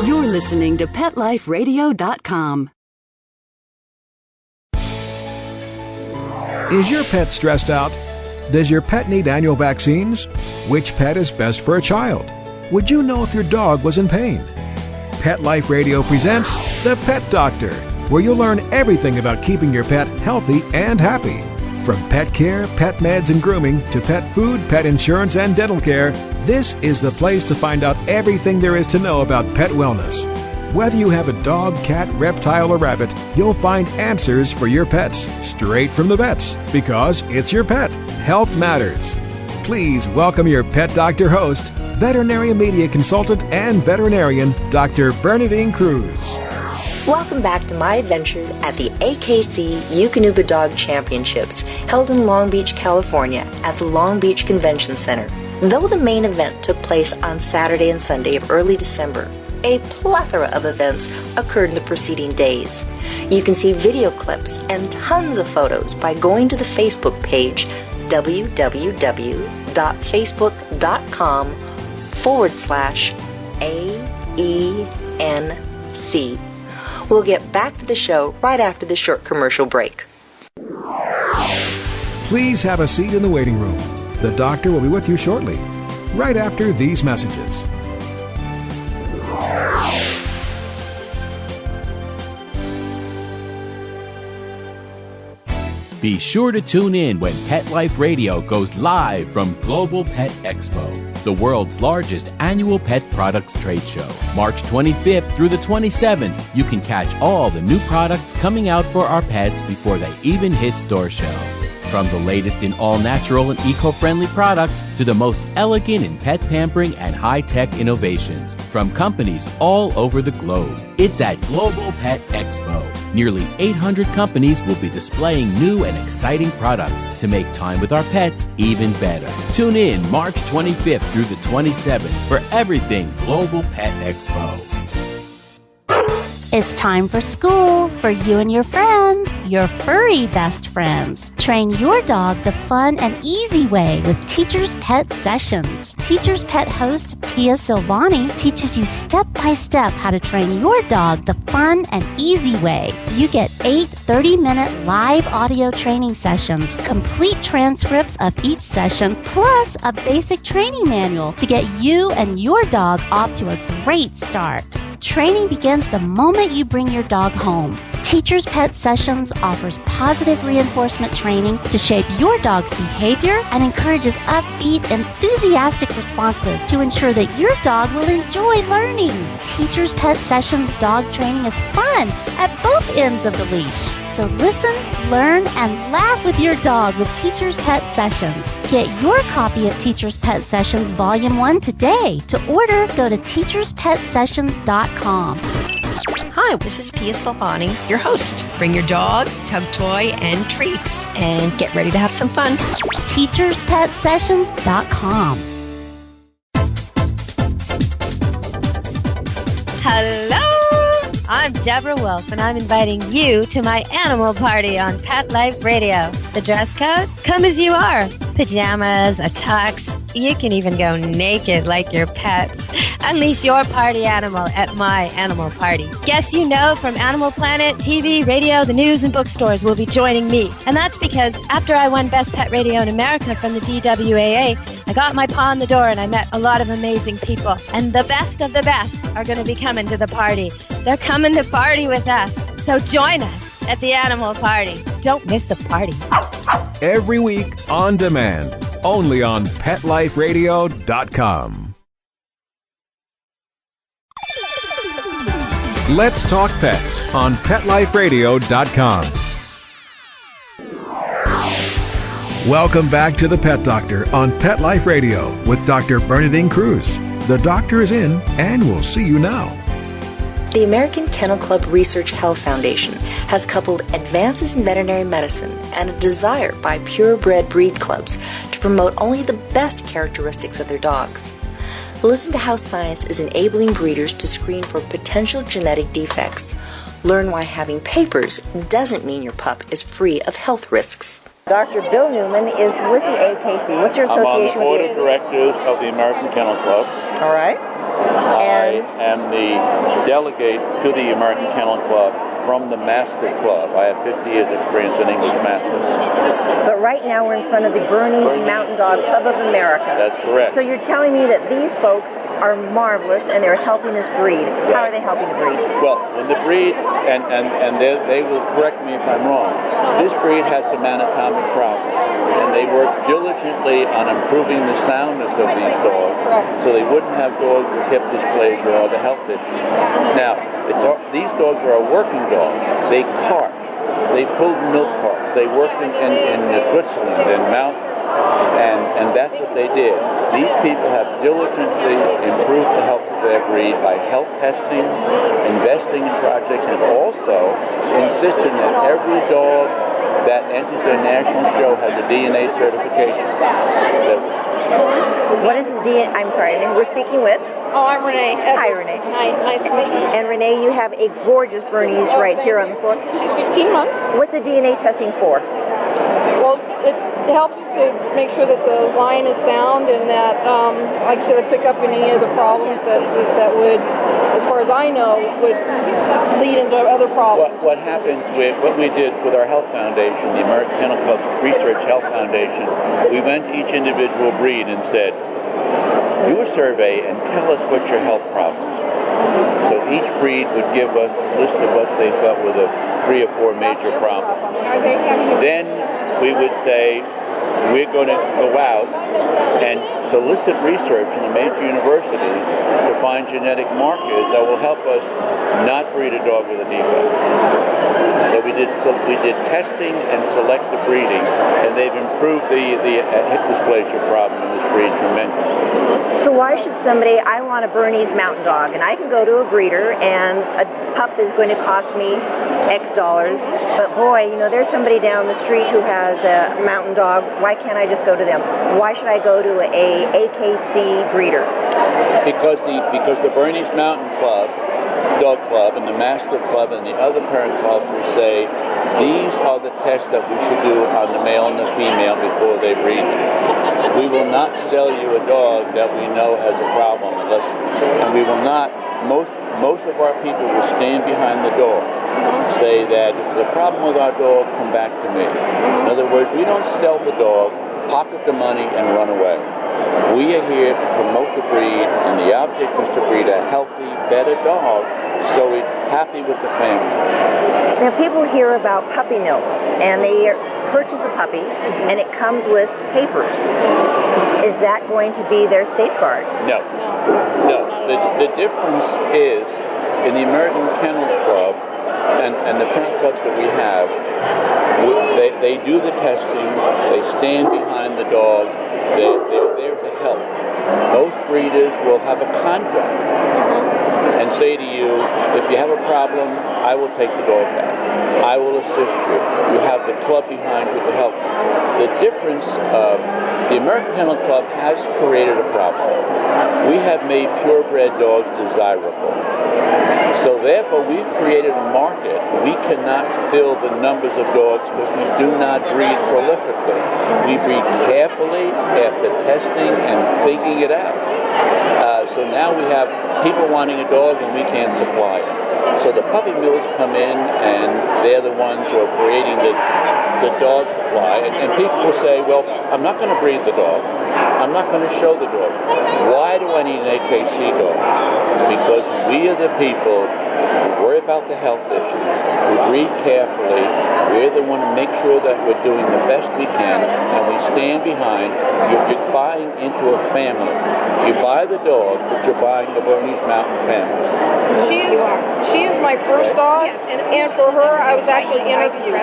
You're listening to PetLifeRadio.com. Is your pet stressed out? Does your pet need annual vaccines? Which pet is best for a child? Would you know if your dog was in pain? Pet Life Radio presents The Pet Doctor, where you'll learn everything about keeping your pet healthy and happy. From pet care, pet meds and grooming, to pet food, pet insurance, and dental care, this is the place to find out everything there is to know about pet wellness. Whether you have a dog, cat, reptile, or rabbit, you'll find answers for your pets straight from the vets, because it's your pet. Health matters. Please welcome your Pet Doctor host, veterinary media consultant and veterinarian, Dr. Bernadine Cruz. Welcome back to my adventures at the AKC Eukanuba Dog Championships, held in Long Beach, California, at the Long Beach Convention Center. Though the main event took place on Saturday and Sunday of early December, a plethora of events occurred in the preceding days. You can see video clips and tons of photos by going to the Facebook page www.facebook.com/AENC. We'll get back to the show right after the short commercial break. Please have a seat in the waiting room. The doctor will be with you shortly, right after these messages. Be sure to tune in when Pet Life Radio goes live from Global Pet Expo, the world's largest annual pet products trade show. March 25th through the 27th, you can catch all the new products coming out for our pets before they even hit store shelves. From the latest in all-natural and eco-friendly products to the most elegant in pet pampering and high-tech innovations from companies all over the globe. It's at Global Pet Expo. Nearly 800 companies will be displaying new and exciting products to make time with our pets even better. Tune in March 25th through the 27th for everything Global Pet Expo. It's time for school for you and your friends, your furry best friends. Train your dog the fun and easy way with Teacher's Pet Sessions. Teacher's Pet host Pia Silvani teaches you step-by-step how to train your dog the fun and easy way. You get 8 30-minute live audio training sessions, complete transcripts of each session, plus a basic training manual to get you and your dog off to a great start. Training begins the moment you bring your dog home. Teacher's Pet Sessions offers positive reinforcement training to shape your dog's behavior and encourages upbeat, enthusiastic responses to ensure that your dog will enjoy learning. Teacher's Pet Sessions dog training is fun at both ends of the leash. So listen, learn, and laugh with your dog with Teacher's Pet Sessions. Get your copy of Teacher's Pet Sessions Volume 1 today. To order, go to teacherspetsessions.com. Hi, this is Pia Silvani, your host. Bring your dog, tug toy, and treats, and get ready to have some fun. teacherspetsessions.com. Hello! I'm Deborah Wolf, and I'm inviting you to my animal party on Pet Life Radio. The dress code? Come as you are. Pajamas, a tux. You can even go naked like your pets. Unleash your party animal at my animal party. Guests you know from Animal Planet, TV, radio, the news, and bookstores will be joining me. And that's because after I won Best Pet Radio in America from the DWAA, I got my paw in the door and I met a lot of amazing people. And the best of the best are going to be coming to the party. They're coming to party with us. So join us at the animal party. Don't miss the party. Every week on demand, only on PetLifeRadio.com. Let's Talk Pets on PetLifeRadio.com. Welcome back to The Pet Doctor on Pet Life Radio with Dr. Bernadine Cruz. The doctor is in, and we'll see you now. The American Kennel Club Research Health Foundation has coupled advances in veterinary medicine and a desire by purebred breed clubs to promote only the best characteristics of their dogs. Listen to how science is enabling breeders to screen for potential genetic defects. Learn why having papers doesn't mean your pup is free of health risks. Dr. Bill Newman is with the AKC. What's your association I'm on the board with of directors of the American Kennel Club. All right. I am the delegate to the American Kennel Club from the Master Club. I have 50 years experience in English Masters. But right now we're in front of the Bernese Mountain Dog Club of America. That's correct. So you're telling me that these folks are marvelous and they're helping this breed. Right. How are they helping the breed? Well, when the breed, and they will correct me if I'm wrong, this breed has some anatomic problems. And they work diligently on improving the soundness of these dogs so they wouldn't have dogs with hip dysplasia or other health issues. Now, these dogs are a working dog. They cart. They pulled milk carts. They worked in Switzerland and mountains. And that's what they did. These people have diligently improved the health of their breed by health testing, investing in projects, and also insisting that every dog that enters their national show has a DNA certification. What is the DNA? I'm sorry, we're speaking with? Oh, I'm Renee. Hi, Renee. Hi, nice to meet you. And Renee, you have a gorgeous Bernese right here on the floor. She's 15 months. What's the DNA testing for? Well, it helps to make sure that the line is sound and that, like I said, pick up any of the problems that would, as far as I know, would lead into other problems. What happens with what we did with our health foundation, the American Kennel Club Research Health Foundation, we went to each individual breed and said, do a survey and tell us what your health problems are. So each breed would give us a list of what they thought were the 3 or 4 major problems. Then we would say, we're going to go out and solicit research from the major universities to find genetic markers that will help us not breed a dog with a defect. So we did testing and selective breeding, and they've improved the hip dysplasia problem in this breed tremendously. So why should somebody, I want a Bernese Mountain Dog, and I can go to a breeder, and a pup is going to cost me X dollars, but boy, there's somebody down the street who has a Mountain Dog. Why can't I just go to them? Why should I go to a AKC breeder? Because the Bernese Mountain Dog Club and the Master Club and the other parent clubs will say these are the tests that we should do on the male and the female before they breed them. We will not sell you a dog that we know has a problem and we will not, most of our people will stand behind the dog, say that if there's a problem with our dog, come back to me. In other words, we don't sell the dog, pocket the money, and run away. We are here to promote the breed, and the object is to breed a healthy, better dog, so we're happy with the family. Now, people hear about puppy mills, and they purchase a puppy, and it comes with papers. Is that going to be their safeguard? No. The difference is, in the American Kennel Club, and the parent clubs that we have, they do the testing, they stand behind the dog, they're there to help. Most breeders will have a contract and say to you, if you have a problem, I will take the dog back. I will assist you. You have the club behind you to help you. The difference of the American Kennel Club has created a problem. We have made purebred dogs desirable. So therefore, we've created a market. We cannot fill the numbers of dogs because we do not breed prolifically. We breed carefully after testing and thinking it out. So now we have people wanting a dog and we can't supply it. So the puppy mills come in and they're the ones who are creating the dog supply. And people will say, well, I'm not going to breed the dog. I'm not going to show the dog. Why do I need an AKC dog? Because we are the people who worry about the health issues, who breed carefully. We're the one to make sure that we're doing the best we can, and we stand behind. You're buying into a family. You buy the dog, but you're buying the Bernese Mountain family. She is my first dog, and for her, I was actually interviewed.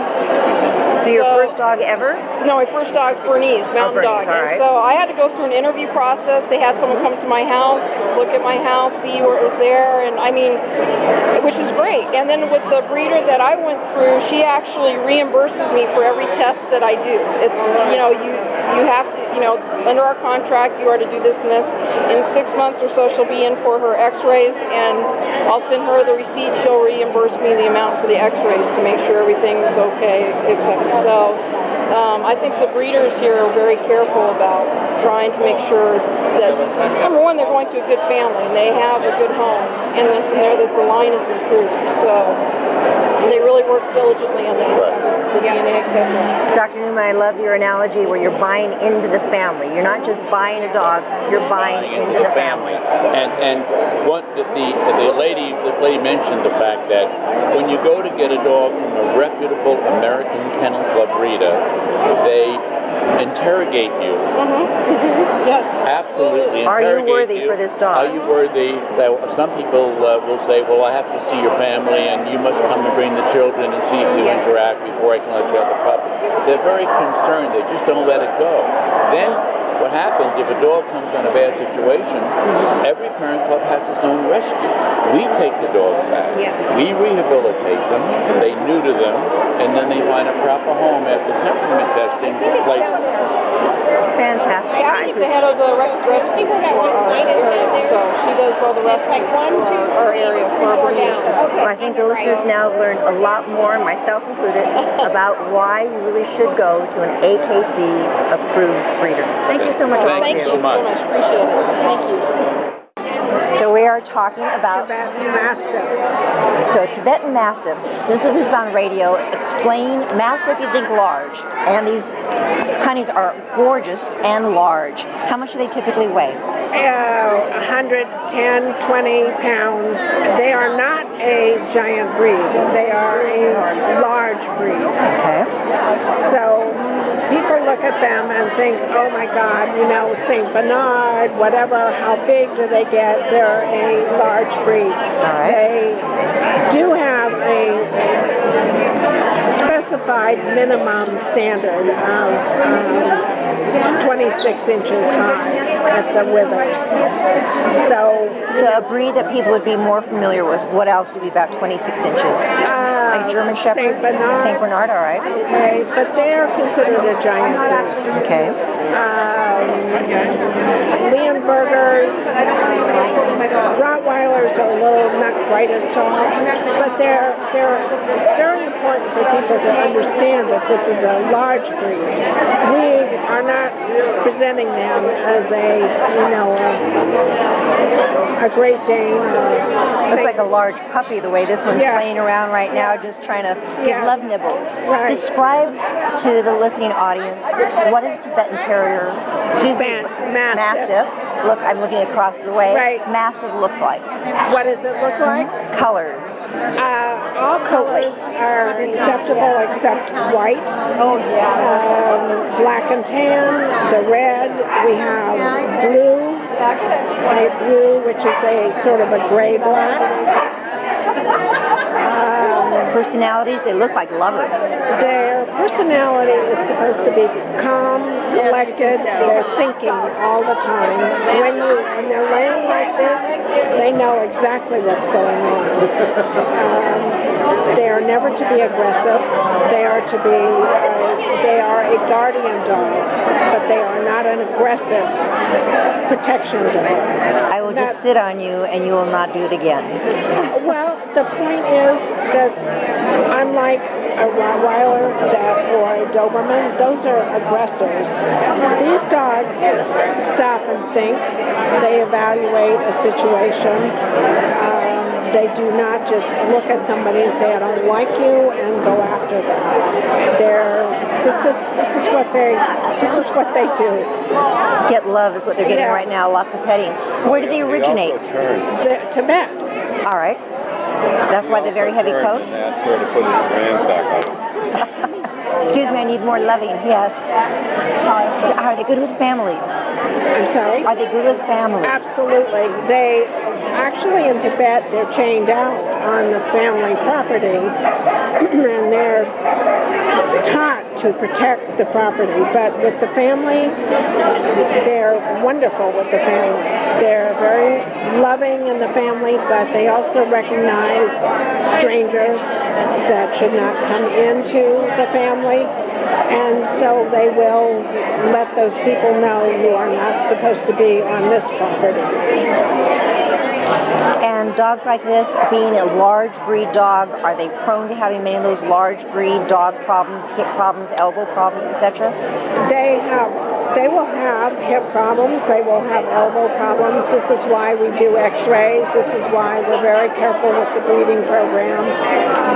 So your first dog ever? No, my first dog's Bernese, Mountain Dog. Right. And so I had to go through an interview process. They had someone come to my house, look at my house, see where it was there, and which is great. And then with the breeder that I went through, she actually reimburses me for every test that I do. It's, you have to, under our contract, you are to do this and this. In 6 months or so, she'll be in for her x-rays, and I'll send her the receipt. She'll reimburse me the amount for the x-rays to make sure everything is okay, etc. So I think the breeders here are very careful about trying to make sure that, number one, they're going to a good family and they have a good home, and then from there that the line is improved. So they really work diligently on that, the DNA, etc. Dr. Newman, I love your analogy where you're buying into the family. You're not just buying a dog, you're buying into the family. And what this lady mentioned the fact that when you go to get a dog from a reputable American Kennel Club breeder, they interrogate you. Yes. Absolutely. Are you worthy for this dog? Are you worthy? Some people will say, well, I have to see your family and you must come and bring the children and see if you interact before I can let you have the puppy. They're very concerned. They just don't let it go. Then what happens if a dog comes in a bad situation, every parent club has its own rescue. We take the dogs back. Yes. We rehabilitate them, they neuter them, and then they find a proper home after temperament testing to place them. Fantastic. Kathy's the head of the rescue for our area, so she does all the rescues for our area for our breeds. Well, I think the listeners now have learned a lot more, myself included, about why you really should go to an AKC approved breeder. Thank you so much. Thank you so much. Appreciate it. Thank you. So we are talking about Tibetan Mastiff. So Tibetan Mastiffs, since this is on radio, explain Mastiff you think large. And these honeys are gorgeous and large. How much do they typically weigh? 110, 20 pounds. They are not a giant breed. They are a large breed. Okay. So people look at them and think, oh my God, St. Bernard, whatever, how big do they get? They're a large breed. All right. They do have a specified minimum standard of 26 inches high at the withers. So a breed that people would be more familiar with, what else would be about 26 inches? Like German Shepherd? St. Bernard. St. Bernard, all right. Okay, but they're considered a giant breed. Okay. Leonbergers, Rottweilers are a little not quite as tall, but it's very important for people to understand that this is a large breed. We are not presenting them as a Great Dane. Looks like a large puppy the way this one's playing around right now, just trying to give love nibbles. Right. Describe to the listening audience what is Tibetan Terrier, Mastiff. Look, I'm looking across the way. Right. Mastiff looks like. What does it look like? Colors. All colors are acceptable except white. Oh, yeah. Black and tan, the red, we have blue, which is a sort of a gray-black. Personalities, they look like lovers. Their personality is supposed to be calm, collected. They're thinking all the time. When they're laying like this, they know exactly what's going on. They are never to be aggressive. They are a guardian dog, but they are not an aggressive protection dog. I will just sit on you and you will not do it again. Well, the point is that unlike a Rottweiler or a Doberman, those are aggressors. These dogs stop and think. They evaluate a situation. They do not just look at somebody and say, I don't like you, and go after them. This is what they do. Get love is what they're getting right now, lots of petting. Where did they originate? Tibet. All right. That's why they're very heavy coats? Excuse me, I need more loving, yes. So are they good with families? I'm sorry? Are they good with families? Absolutely. They actually in Tibet, they're chained out on the family property and they're taught to protect the property. But with the family, they're wonderful with the family. They're very loving in the family, but they also recognize strangers that should not come into the family. And so they will let those people know you are not supposed to be on this property. And dogs like this, being a large breed dog, are they prone to having many of those large breed dog problems, hip problems problems, elbow problems, etc.? They will have hip problems. They will have elbow problems. This is why we do x-rays. This is why we're very careful with the breeding program.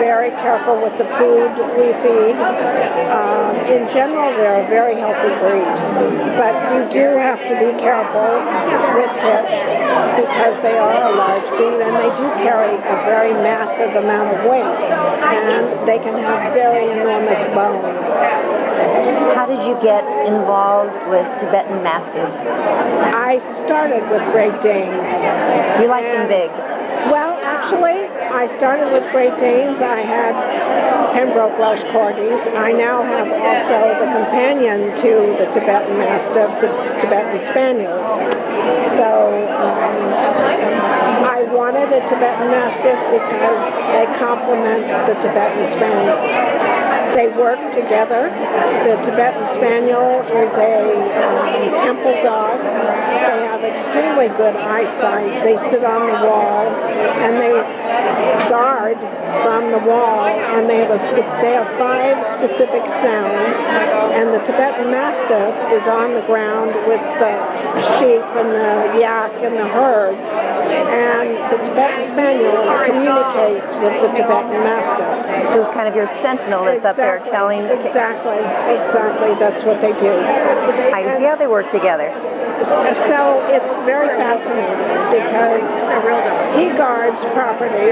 Very careful with the food we feed. In general, they're a very healthy breed. But you do have to be careful with hips because they are a large breed and they do carry a very massive amount of weight. And they can have very enormous bone. How did you get involved with Tibetan Mastiffs? I started with Great Danes. You like them big? Well, actually, I started with Great Danes. I had Pembroke Welsh Corgis. I now have also the companion to the Tibetan Mastiff, the Tibetan Spaniels. So I wanted a Tibetan Mastiff because they complement the Tibetan Spaniel. They work together. The Tibetan Spaniel is a temple dog. They have extremely good eyesight. They sit on the wall and they guard from the wall, and they have 5 specific sounds. And the Tibetan Mastiff is on the ground with the sheep and the yak and the herds, and the Tibetan Spaniel communicates with the Tibetan Mastiff. So it's kind of your sentinel that's up there telling... Exactly, that's what they do. I can see how they work together. So it's very fascinating because he guards property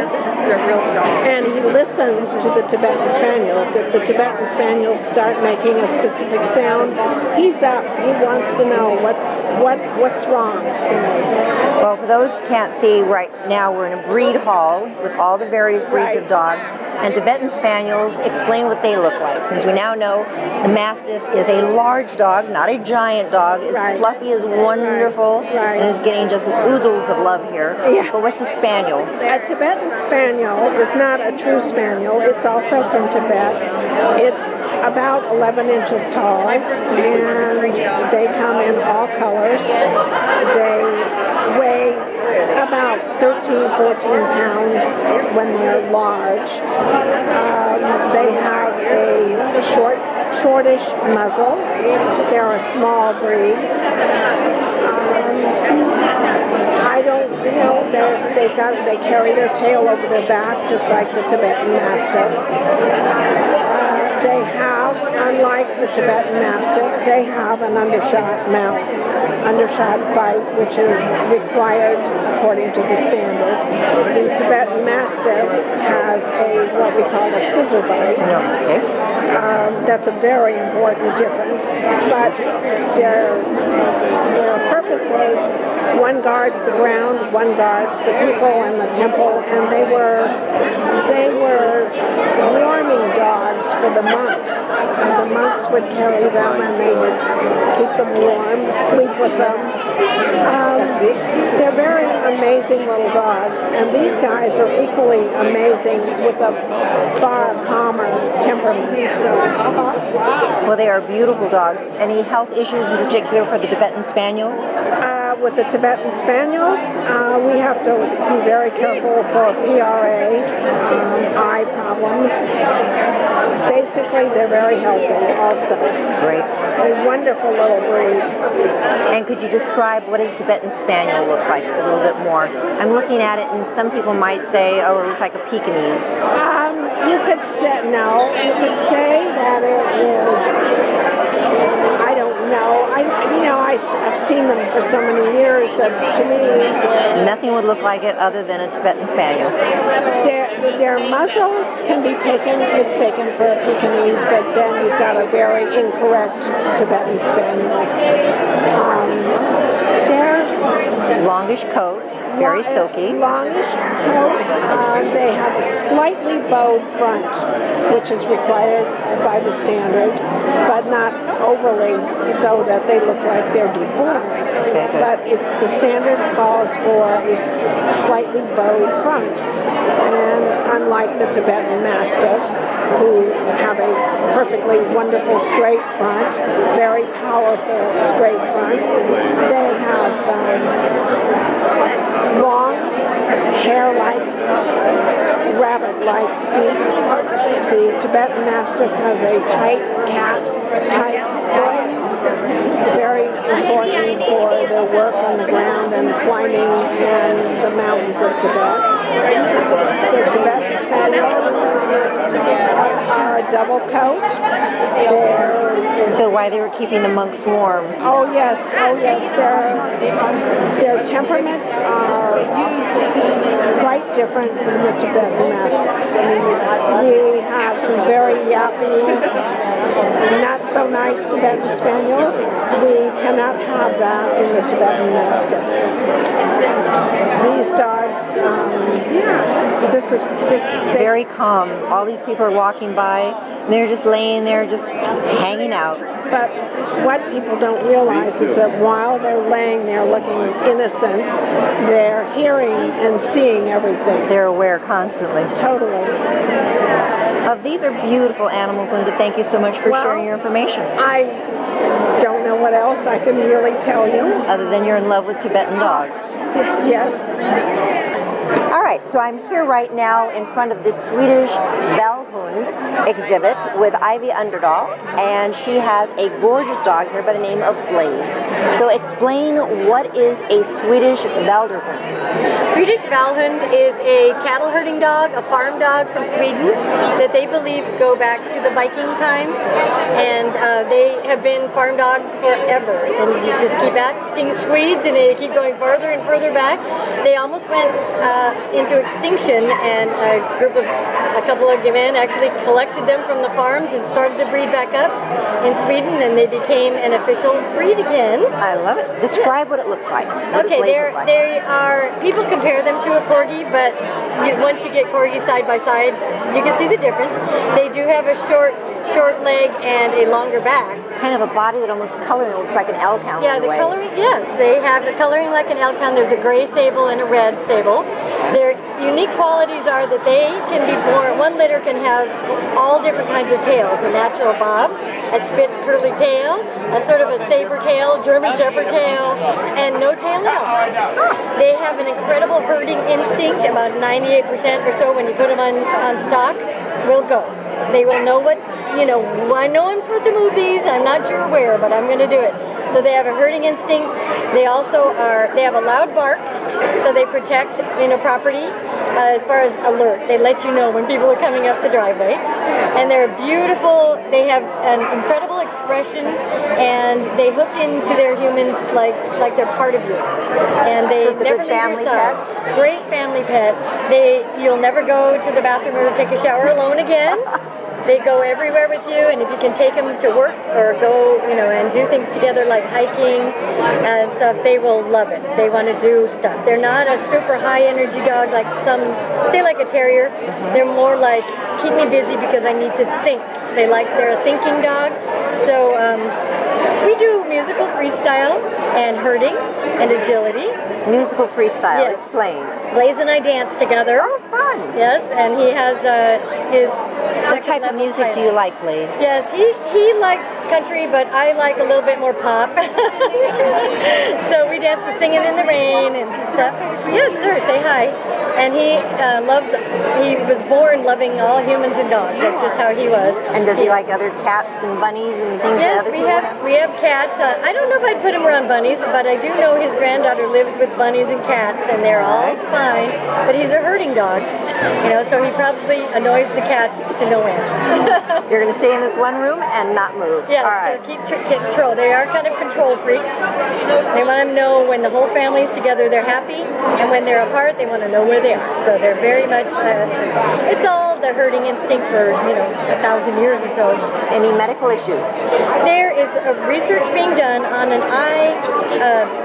and he listens to the Tibetan Spaniels. If the Tibetan Spaniels start making a specific sound, he's up. He wants to know what's wrong. Well, for those who can't see, right now we're in a breed hall with all the various breeds of dogs, and Tibetan Spaniels. Explain what they look like, since we now know the Mastiff is a large dog, not a giant dog. It's fluffy, is wonderful, and is getting just oodles of love here. Yeah. But what's the Spaniel? A Tibetan Spaniel is not a true Spaniel. It's also from Tibet. It's about 11 inches tall, and they come in all colors. They weigh about 13, 14 pounds when they're large. They have a shortish muzzle. They're a small breed. I don't, they carry their tail over their back just like the Tibetan Mastiff. They have, unlike the Tibetan Mastiff, they have an undershot mouth, undershot bite, which is required according to the standard. The Tibetan Mastiff has what we call a scissor bite. That's a very important difference, but their purposes, one guards the ground, one guards the people and the temple, and they were warming dogs for the monks. And the monks would carry them and they would keep them warm, sleep with them. They're very amazing little dogs, and these guys are equally amazing with a far calmer temperament. Well, they are beautiful dogs. Any health issues in particular for the Tibetan Spaniels? With the Tibetan Spaniels, we have to be very careful for PRA, eye problems. Basically, they're very healthy also. Great. A wonderful little breed. And could you describe what a Tibetan Spaniel looks like a little bit more? I'm looking at it, and some people might say, oh, it looks like a Pekingese. You could say that it is, I don't know. I've seen them for so many years that to me... Nothing would look like it other than a Tibetan Spaniel. Their muzzles can be mistaken for a Pekingese, but then you've got a very incorrect Tibetan Spaniel. They're longish coat, very silky. Longish coat. They have a slightly bowed front, which is required by the standard, but not overly so that they look like they're deformed. Okay, but the standard calls for a slightly bowed front. And unlike the Tibetan Mastiffs, who have a perfectly wonderful straight front, very powerful straight front, they have long hair-like rabbit like the Tibetan Mastiff has a tight foot. Very important for their work on the ground and climbing in the mountains of Tibet. The Tibetan Spaniels are a double coat. So why they were keeping the monks warm? Oh yes. Their temperaments are quite different than the Tibetan Mastiffs. I mean, we have some very yappy, not so nice Tibetan Spaniels. We cannot have that in the Tibetan Mastiffs. These dogs, very calm. All these people are walking by, and they're just laying there, just hanging out. But what people don't realize is that while they're laying there looking innocent, they're hearing and seeing everything. They're aware constantly. Totally. These are beautiful animals, Linda. Thank you so much for sharing your information. I don't know what else I can really tell you. Other than you're in love with Tibetan dogs. Yes. All right, so I'm here right now in front of the Swedish Valhund exhibit with Ivy Underdahl, and she has a gorgeous dog here by the name of Blaze. So explain, what is a Swedish Valhund? Swedish Valhund is a cattle herding dog, a farm dog from Sweden that they believe go back to the Viking times, and they have been farm dogs forever. And you just keep asking Swedes, and they keep going further and further back. They almost went into extinction, and a couple of men actually collected them from the farms and started to breed back up in Sweden, and they became an official breed again. I love it. Describe what it looks like. Okay, they are, people compare them to a corgi, but once you get corgi side by side, you can see the difference. They do have a short leg and a longer back. Kind of a body that almost coloring looks like an elk hound. Yeah, the coloring, yes. They have the coloring like an elk hound. There's a gray sable and a red sable. Their unique qualities are that they can be born, one litter can have all different kinds of tails. A natural bob, a Spitz curly tail, a sort of a saber tail, German shepherd tail, and no tail at all. They have an incredible herding instinct. About 98% or so when you put them on stock will go. They will know I know I'm supposed to move these, I'm not sure where, but I'm going to do it. So they have a herding instinct. They also they have a loud bark, so they protect property as far as alert. They let you know when people are coming up the driveway. And they're beautiful. They have an incredible expression, and they hook into their humans like they're part of you. And they never leave your side. Great family pet. You'll never go to the bathroom or take a shower alone again. They go everywhere with you, and if you can take them to work or go, and do things together like hiking and stuff, they will love it. They want to do stuff. They're not a super high energy dog like some, say like a terrier. They're more like, keep me busy because I need to think. They're a thinking dog. So we do musical freestyle and herding and agility. Musical freestyle, yes. Explain. Blaze and I dance together. Oh, fun. Yes, and he has his... What type of music do you like, Blaze? Yes, he likes country, but I like a little bit more pop. So we dance to Singing in the Rain and stuff. Yes, sir, say hi. And he was born loving all humans and dogs. That's just how he was. And does he like other cats and bunnies and things that other people have? We have cats. I don't know if I'd put him around bunnies, but I do know his granddaughter lives with bunnies and cats, and they're all fine. But he's a herding dog, so he probably annoys the cats to no end. You're going to stay in this one room and not move. Yeah, all right. So keep control. They are kind of control freaks. They want to know when the whole family's together, they're happy, and when they're apart, they want to know where they are. So they're very much, it's all the herding instinct for, 1,000 years or so. Any medical issues? There is a research being done on an eye,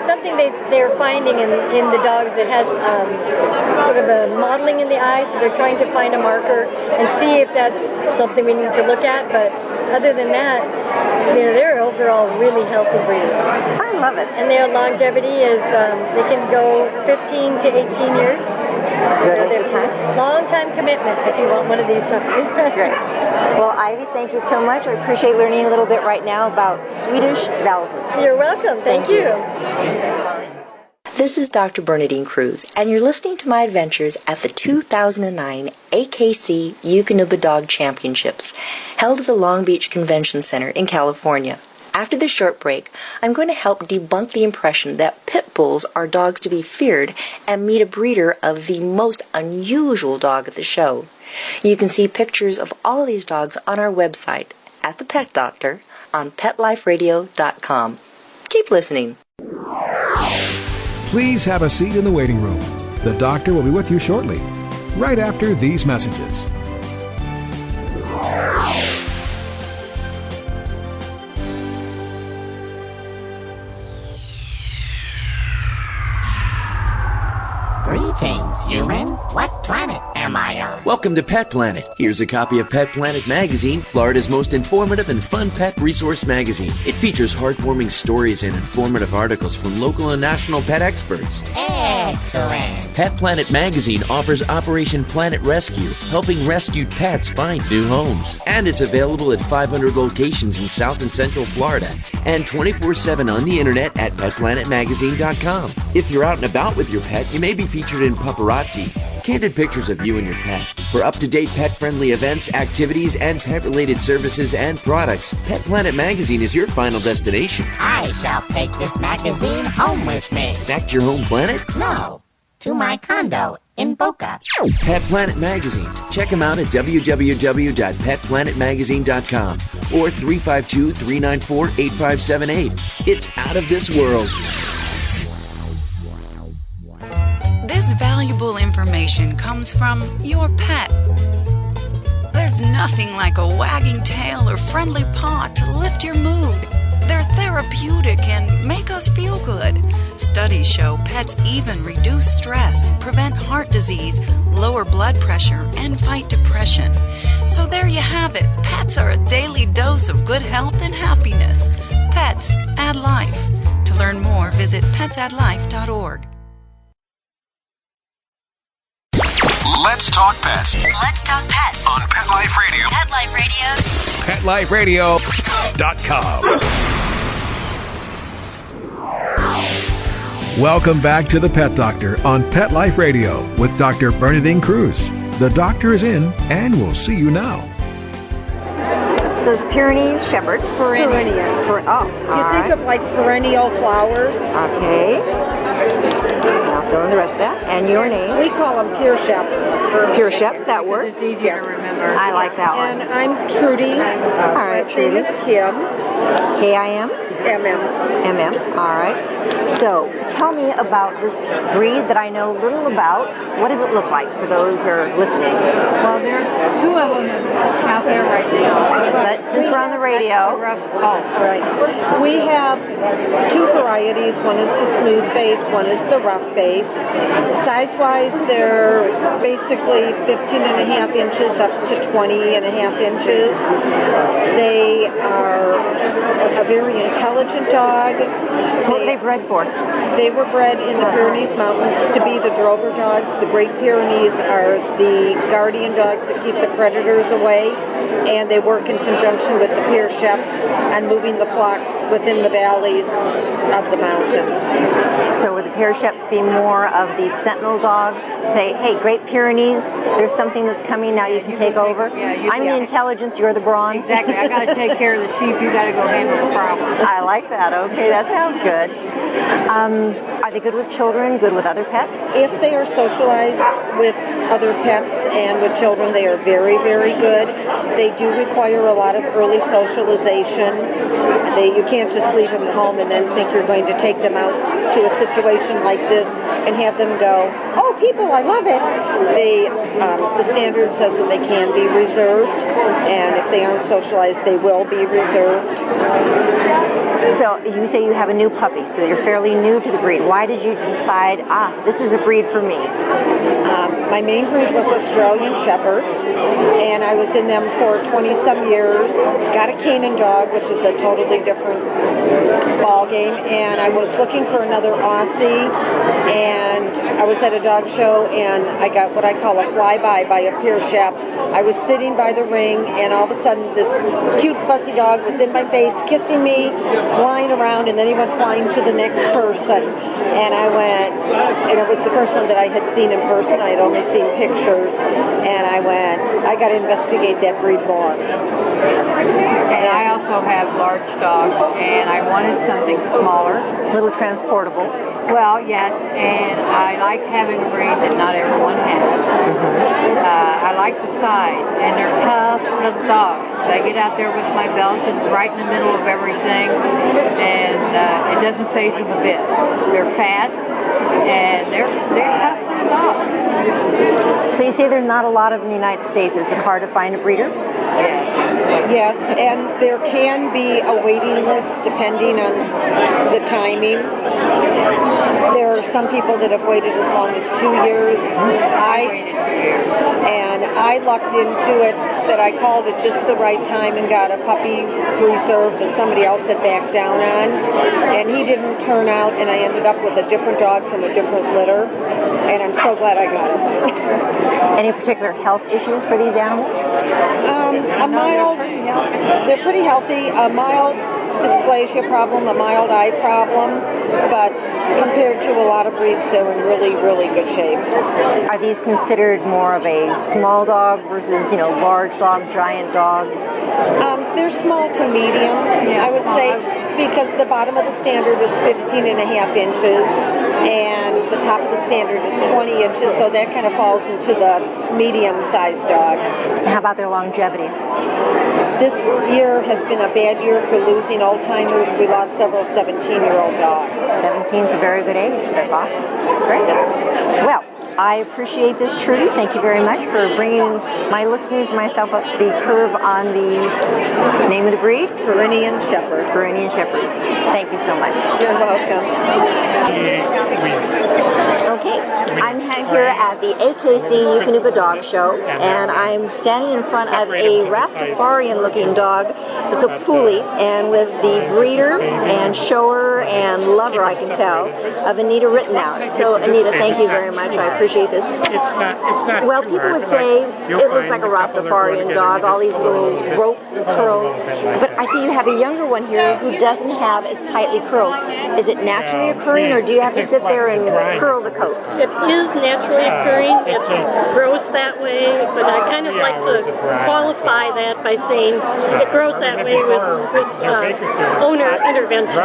something they're finding in the dogs that has sort of a modeling in the eye, so they're trying to find a marker and see if that's something we need to look at, but other than that, they're overall really healthy breeds. I love it. And their longevity is, they can go 15 to 18 years. Good time. Long time commitment if you want one of these puppies. Great. Well, Ivy, thank you so much. I appreciate learning a little bit right now about Swedish Valhund. You're welcome. Thank you. This is Dr. Bernadine Cruz, and you're listening to my adventures at the 2009 AKC Eukanuba Dog Championships, held at the Long Beach Convention Center in California. After this short break, I'm going to help debunk the impression that pit bulls are dogs to be feared and meet a breeder of the most unusual dog at the show. You can see pictures of all of these dogs on our website at The Pet Doctor on PetLifeRadio.com. Keep listening. Please have a seat in the waiting room. The doctor will be with you shortly, right after these messages. Greetings, humans. What planet am I on? Welcome to Pet Planet. Here's a copy of Pet Planet Magazine, Florida's most informative and fun pet resource magazine. It features heartwarming stories and informative articles from local and national pet experts. Excellent. Pet Planet Magazine offers Operation Planet Rescue, helping rescued pets find new homes. And it's available at 500 locations in South and Central Florida and 24/7 on the internet at PetPlanetMagazine.com. If you're out and about with your pet, you may be featured in Paparazzi, candid pictures of you and your pet. For up-to-date pet-friendly events, activities, and pet-related services and products, Pet Planet Magazine is your final destination. I shall take this magazine home with me. Back to your home planet? No, to my condo in Boca. Pet Planet Magazine. Check them out at www.petplanetmagazine.com or 352-394-8578. It's out of this world. This valuable information comes from your pet. There's nothing like a wagging tail or friendly paw to lift your mood. They're therapeutic and make us feel good. Studies show pets even reduce stress, prevent heart disease, lower blood pressure, and fight depression. So there you have it. Pets are a daily dose of good health and happiness. Pets add life. To learn more, visit petsaddlife.org. Let's talk pets. Let's talk pets On Pet Life Radio. Pet Life PetLifeRadio.com. Welcome back to The Pet Doctor on Pet Life Radio with Dr. Bernadine Cruz. The doctor is in, and we'll see you now. So it's Pyrenees Shepherd. Perennial. You think of like perennial flowers. Okay. Now fill in the rest of that. And your name? We call them Pure Chef. Pure Chef, that works. It's easier to remember. I like that one. And I'm Trudy. All right, My name is Kim. K-I-M? M-M. M-M, all right. So tell me about this breed that I know little about. What does it look like for those who are listening? Well, there's two of them out there right now. But since we're on the radio. Right. We have two varieties. One is the smooth face, one is the rough face. Size-wise, they're basically 15 and a half inches up to 20 and a half inches. They are a very intelligent dog. What were they bred for? They were bred in the Pyrenees Mountains to be the drover dogs. The Great Pyrenees are the guardian dogs that keep the predators away, and they work in conjunction with the Pure Chefs and moving the flocks within the valleys of the mountains. So would the Pure Chefs be more of the sentinel dog? Say, hey, Great Pyrenees, there's something that's coming, now you can take over? I'm the intelligence, you're the brawn. Exactly. I got to take care of the sheep, you got to go handle the problem. I like that. Okay, that sounds good. Are they good with children, good with other pets? If they are socialized with other pets and with children, they are very, very good. They do require a lot of early socialization. You can't just leave them at home and then think you're going to take them out to a situation like this and have them go, oh, people, I love it. The standard says that they can be reserved, and if they aren't socialized, they will be reserved. So you say you have a new puppy, so you're fairly new to the breed. Why did you decide, this is a breed for me? My main breed was Australian Shepherds, and I was in them for 20-some years. Got a Canaan dog, which is a totally different ball game, and I was looking for another Aussie, and I was at a dog show, and I got what I call a flyby by a peer chef. I was sitting by the ring, and all of a sudden this cute fussy dog was in my face, kissing me, flying around, and then he went flying to the next person. And I went, and it was the first one that I had seen in person. I had only seen pictures, and I went, I got to investigate that breed more. And I also have large dogs, and I wanted something smaller. A little transportable. Well, yes, and I like having a breed that not everyone has. I like the size, and they're tough little dogs. I get out there with my Belgians right in the middle of everything, and it doesn't faze them a bit. They're fast, and they're tough little dogs. So you say there's not a lot of in the United States. Is it hard to find a breeder? Yes, and there can be a waiting list depending on the timing. There are some people that have waited as long as 2 years. I lucked into it that I called at just the right time and got a puppy reserve that somebody else had backed down on, and he didn't turn out, and I ended up with a different dog from a different litter, and I'm so glad I got him. Any particular health issues for these animals? They're pretty healthy. A mild dysplasia problem, a mild eye problem, but compared to a lot of breeds, they're in really, really good shape. Are these considered more of a small dog versus, large dog, giant dogs? They're small to medium, I would say, because the bottom of the standard is 15.5 inches, and the top of the standard is 20 inches, so that kind of falls into the medium-sized dogs. How about their longevity? This year has been a bad year for losing old-timers. We lost several 17-year-old dogs. 17 is a very good age. That's awesome. Great. Well, I appreciate this, Trudy. Thank you very much for bringing my listeners, myself, up the curve on the name of the breed? Pyrenean Shepherd. Pyrenean Shepherds. Thank you so much. You're welcome. Okay, I'm here at the AKC Eukanuba Dog Show, and I'm standing in front of a Rastafarian-looking dog. It's a Puli, and with the breeder and shower and lover, I can tell, of Anita Rittenhout. So, Anita, thank you very much. I appreciate this. Well, people would say it looks like a Rastafarian dog, all these little ropes and curls, but I see you have a younger one here who doesn't have as tightly curled. Is it naturally occurring, or do you have to sit there and curl the coat? It is naturally occurring. It grows that way, but I kind of like to qualify that by saying it grows that way with owner intervention.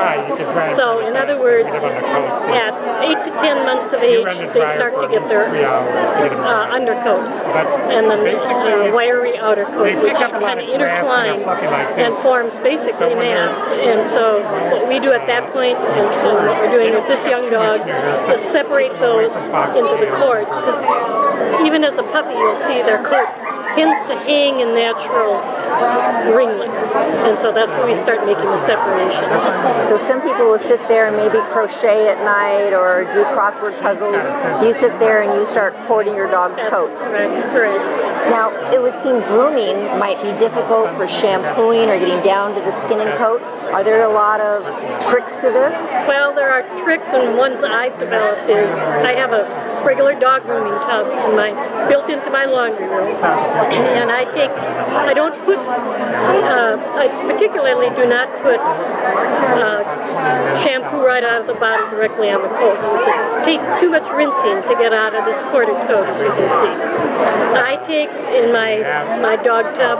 So, in other words, at 8 to 10 months of age, they start to get their undercoat and then wiry outer coat, which kind of intertwine and forms basically mass. And so what we do at that point is what we're doing with this young dog is separate those into the cords, because even as a puppy you'll see their coat tends to hang in natural ringlets, and so that's when we start making the separations. So some people will sit there and maybe crochet at night or do crossword puzzles. You sit there and you start cording your dog's coat. That's correct. Now, it would seem grooming might be difficult for shampooing or getting down to the skin and coat. Are there a lot of tricks to this? Well, there are tricks, and ones I've developed is I have a regular dog grooming tub built into my laundry room, and I don't put, I particularly do not put shampoo right out of the bottle directly on the coat. It would just take too much rinsing to get out of this corded coat, as you can see. I take in my dog tub,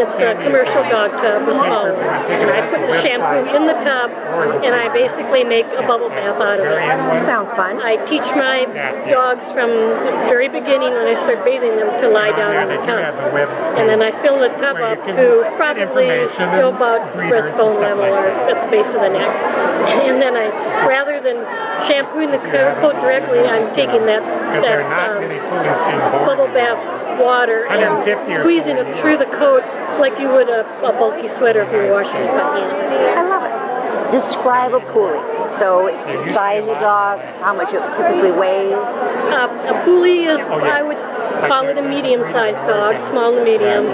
it's a commercial dog tub, a small one, and I put the shampoo in the tub, and I basically make a bubble bath out of it. Sounds fun. I teach my dogs from the very beginning when I start bathing them to lie down in the tub. And then I fill the tub up to probably about breastbone level or at the base of the neck. And then rather than shampooing the coat directly, I'm taking that bubble bath water and squeezing it through the coat like you would a bulky sweater if you were washing a puppy. I love it. Describe a Puli. So, size of dog, how much it typically weighs? A Puli is, I would call it a medium-sized dog, small to medium.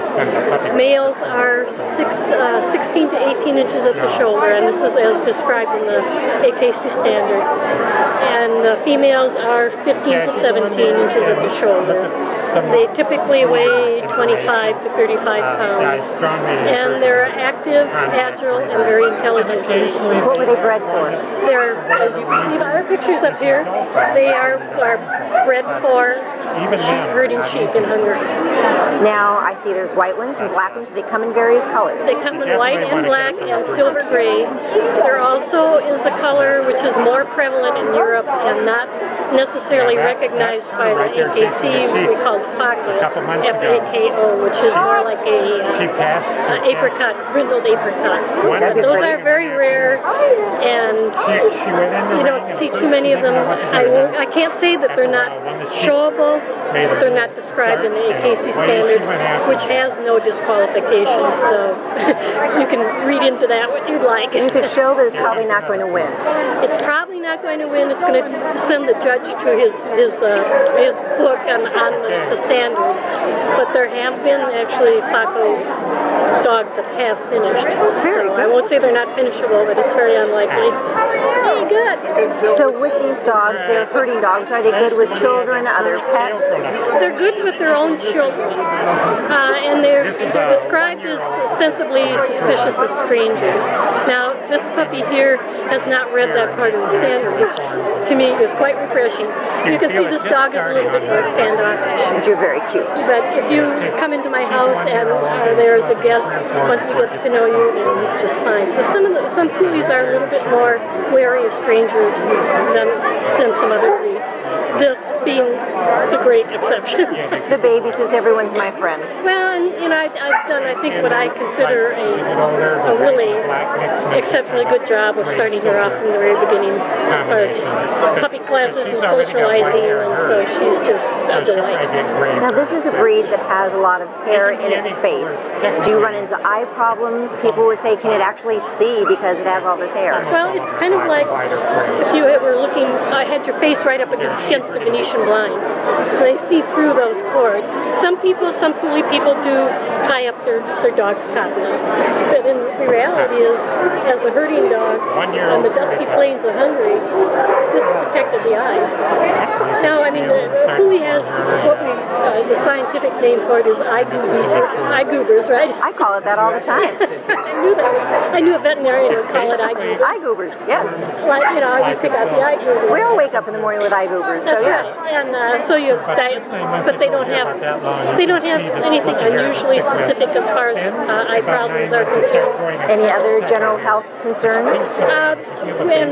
Males are 16 to 18 inches at the shoulder, and this is as described in the AKC standard. And the females are 15 to 17 inches at the shoulder. They typically weigh 25 to 35 pounds. And they're active, agile, and very intelligent. What were they bred for? They're, as you can see by our pictures up here, they are bred for herding sheep in Hungary. Now, I see there's white ones and black ones. They come in various colors. They come in white and black and silver gray. There also is a color which is more prevalent in Europe and not necessarily recognized by the AKC, we call FACO, F-A-K-O, which is more like a apricot, brindled apricot. Those are very rare, and you don't see too many of them. I can't say that they're not showable, but they're not described in the AKC standard, which has no disqualifications, so you can read into that what you'd like. You could show, but it's probably not going to win. It's probably not going to win. It's going to send the judge to his book on the standard, but there have been actually FACO dogs that have finished. So I won't say they're not finishable, but it's very unlikely. Very good. So with these dogs, they're herding dogs. Are they good with children, other pets? They're good with their own children, and they're described as sensibly suspicious of strangers. Now, this puppy here has not read that part of the standard, which to me is quite refreshing. You can see this dog is a little bit more standoffish. But you're very cute. But if you come into my house and there's a guest, once he gets to know you, then he's just fine. So some poodles are a little bit more wary of strangers than some other breeds. This being the great exception. The baby says everyone's my friend. Well, and I've done, I think, what I consider a really exceptionally good job of starting her off from the very beginning as far as puppy classes and socializing, and so she's just a delight. Now, this is a breed that has a lot of hair in its face. Do you run into eye problems? People would say, can it actually see because it has all this hair? Well, it's kind of like if you were looking, had your face right up against the Venetian blind. They see through those cords. Some foolish people do tie up their dog's cottonlets. But in the reality is, as a herding dog on the dusty plains of Hungary, this protected the eyes. Excellent. Now, I mean, the Puli has what the scientific name for it is eye goobers, right? I call it that all the time. I knew a veterinarian would call it eye goobers. Eye goobers, yes. Like, you pick out the eye goobers. We all wake up in the morning with eye goobers, so yes. And but they don't have anything unusually specific as far as eye problems are concerned. Any other general health concerns? When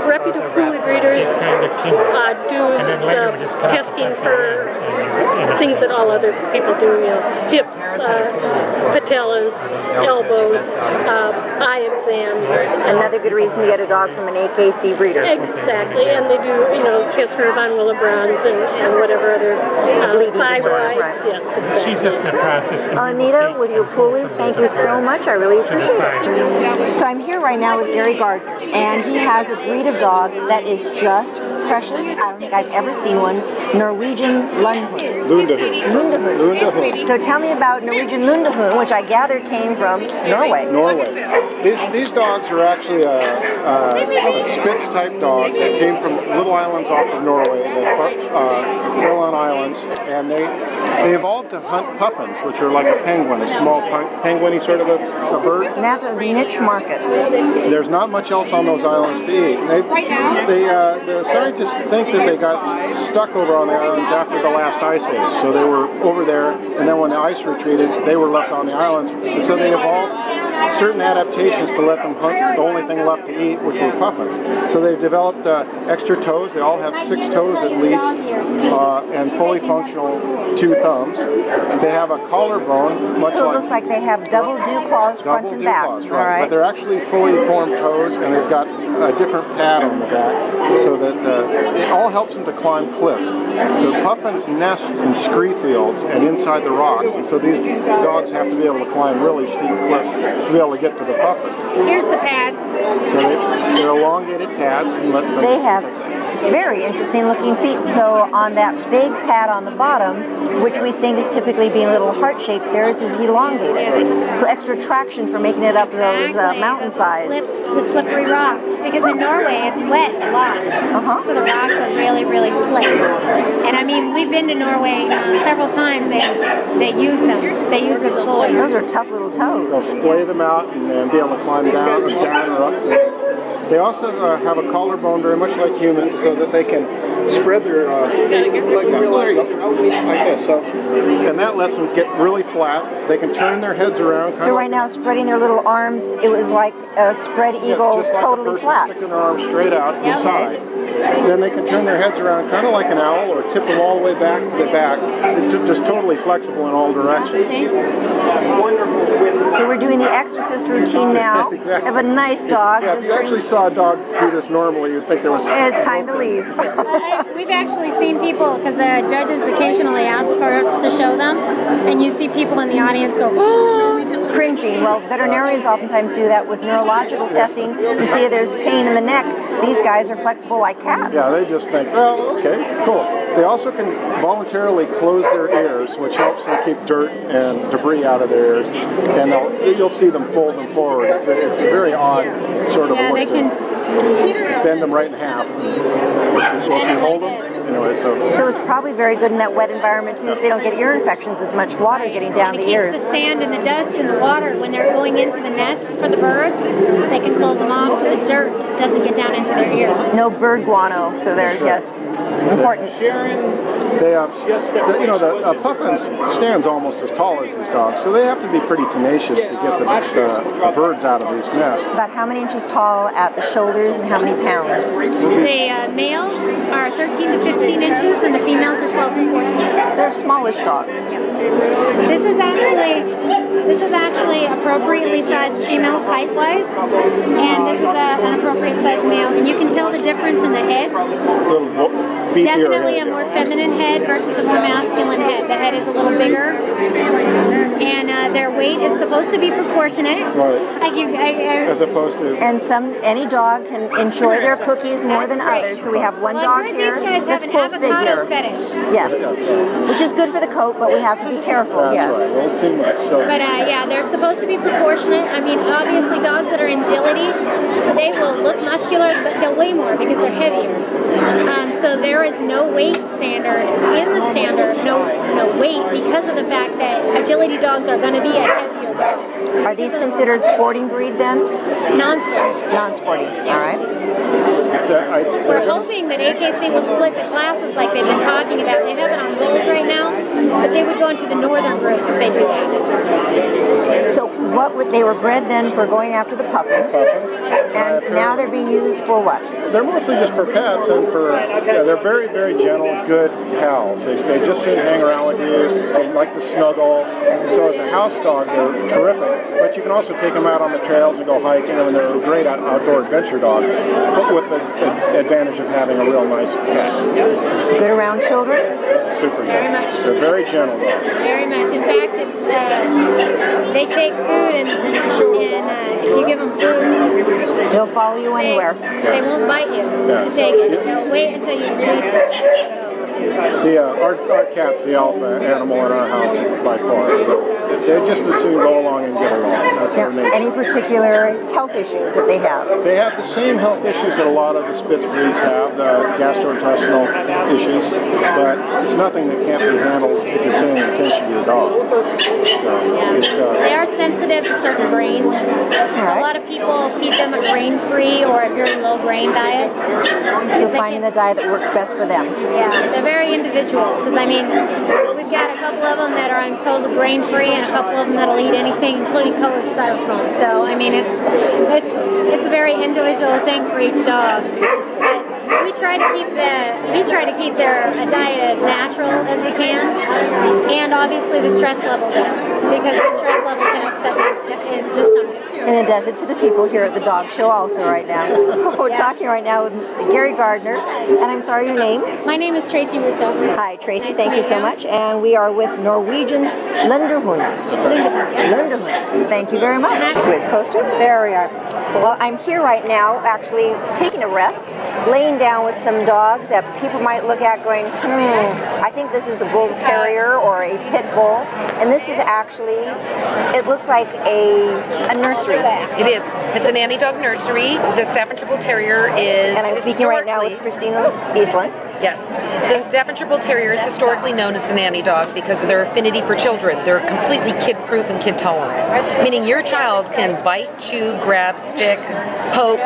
reputable Puli breeders do the testing for things that all other people do, hips, patellas, elbows, eye exams. Another good reason to get a dog from an AKC breeder. Exactly, and they do, test for von Willebrand's and whatever other thyroids. Right. Yes, exactly. She's just in the process. Anita, with your Pulis, thank you so much. I really appreciate it. So I'm here right now with Gary Gardner, and he has a breed of dog that is just precious. I don't think I've ever seen one. Norwegian Lundehund. Lundehund. So tell me about Norwegian Lundehund, which I gather came from Norway. These dogs are actually a Spitz-type dog that came from little islands off of Norway, the Faroe Islands, and they evolved to hunt puffins, which are like a penguin, a small penguin-y sort of a bird. And that's a niche market. There's not much else on those islands to eat. The scientists think that they got stuck over on the islands after the last ice age, so they were over there, and then when the ice retreated, they were left on the islands. So they evolved certain adaptations to let them hunt the only thing left to eat, which were puffins. So they've developed extra toes. They all have 6 toes at least, and fully functional 2 thumbs. They have a collarbone, much so it looks like they have double dew claws front and back. Claws, right. But they're actually fully formed toes, and they've got a different pad on the back, so that it all helps them to climb cliffs. The puffins nest in scree fields and inside the rocks, and so these dogs have to be able to climb really steep cliffs to be able to get to the puffins. Here's the pads. So they're elongated pads. And they have Very interesting looking feet. So on that big pad on the bottom, which we think is typically being a little heart-shaped, theirs is elongated. So extra traction for making it up those mountainsides. The slippery rocks, because in Norway it's wet a lot. So the rocks are really, really slick. And I mean, we've been to Norway several times and they use them. They use them fully. Those are tough little toes. They'll splay them out and be able to climb down or up. They also have a collarbone very much like humans, so that they can spread their like this. So, and that lets them get really flat. They can turn their heads around. So right now, spreading their little arms, it was like a spread eagle, just like totally flat. Sticking their arms straight out to the side. Then they can turn their heads around, kind of like an owl, or tip them all the way back to the back. Just totally flexible in all directions. So we're doing the exorcist routine now. Yes, exactly. Of a nice dog. Yeah, if you actually saw a dog do this normally, you'd think there was... It's time to leave. We've actually seen people, because the judges occasionally ask for us to show them, and you see people in the audience go, oh, cringing. Well, veterinarians oftentimes do that with neurological testing. You see there's pain in the neck. These guys are flexible like cats. Yeah, they just think, well, okay, cool. They also can voluntarily close their ears, which helps them keep dirt and debris out of their ears. And you'll see them fold them forward. It's a very odd sort of look. They can bend them right in half. Will she hold them? Anyway, so it's probably very good in that wet environment too, so they don't get ear infections as much water getting down the ears. The sand and the dust and the water, when they're going into the nests for the birds, they can close them off so the dirt doesn't get down into their ear. No bird guano, so there's, yes, important. The puffin stands almost as tall as these dogs, so they have to be pretty tenacious to get the birds out of these nests. About how many inches tall at the shoulders and how many pounds? The males are 13 to 15 inches and the females are 12 to 14. So they're smallish dogs. This is actually appropriately sized females height-wise, and this is an appropriate sized male. And you can tell the difference in the heads. Definitely a more feminine head versus a more masculine head. The head is a little bigger, and their weight is supposed to be proportionate. Right. As opposed to. And any dog can enjoy their cookies more than others. So we have one dog here, this full figure. Fetish. Yes, which is good for the coat, but we have to be careful. That's yes. Right. A little too much. So. But yeah, they're supposed to be proportionate. I mean, obviously, dogs that are in agility, they will look muscular, but they'll weigh more because they're heavier. So there is no weight standard in the standard, no weight, because of the fact that agility dogs are going to be a heavier dog. Are these considered sporting breed then? Non-sporting. Non-sporting. All right. We're hoping that AKC will split the classes like they've been talking about. They have it on gold right now, but they would go into the northern group if they do that. So they were bred then for going after the puffins, and now they're being used for what? They're mostly just for pets and they're very, very gentle, good pals. They just seem to hang around with you. They like to snuggle. So as a house dog, they're terrific. But you can also take them out on the trails and go hiking, and they're a great outdoor adventure dog, but with the advantage of having a real nice pet. Good around children? Super good. Very much. They're very gentle dogs. Very much. In fact, they take food, and if you give them food, they'll follow you anywhere. They won't bite you to take it. They'll wait until you release it. Our cat's the alpha animal in our house by far. So they just as soon go along and get along. That's their nature. Any particular health issues that they have? They have the same health issues that a lot of the Spitz breeds have, the gastrointestinal issues, but it's nothing that can't be handled if you're paying attention to your dog. So they are sensitive to certain grains. So a lot of people feed them a grain-free or a very low-grain diet. So finding the diet that works best for them. Yeah, they're very individual, because I mean, we've got a couple of them that are total grain-free, and a couple of them that'll eat anything, including colored styrofoam. So I mean, it's a very individual thing for each dog. But we try to keep their diet as natural as we can, and obviously the stress level down, because the stress level can upset them this time. And it does it to the people here at the dog show also right now. We're talking right now with Gary Gardner, and I'm sorry, your name? My name is Tracy Russo. Hi, Tracy. Thank you so much. And we are with Norwegian Lunderhunds. Lunderhunds. Thank you very much. Switch poster. There we are. Well, I'm here right now actually taking a rest, laying down with some dogs that people might look at going, I think this is a bull terrier or a pit bull. And this is actually, it looks like a nursery. It is. It's a nanny dog nursery. The Staffordshire Bull Terrier is. And I'm speaking right now with Christina Eastland. Yes. The Staffordshire Bull Terrier is historically known as the nanny dog because of their affinity for children. They're completely kid-proof and kid-tolerant, meaning your child can bite, chew, grab, stick, poke,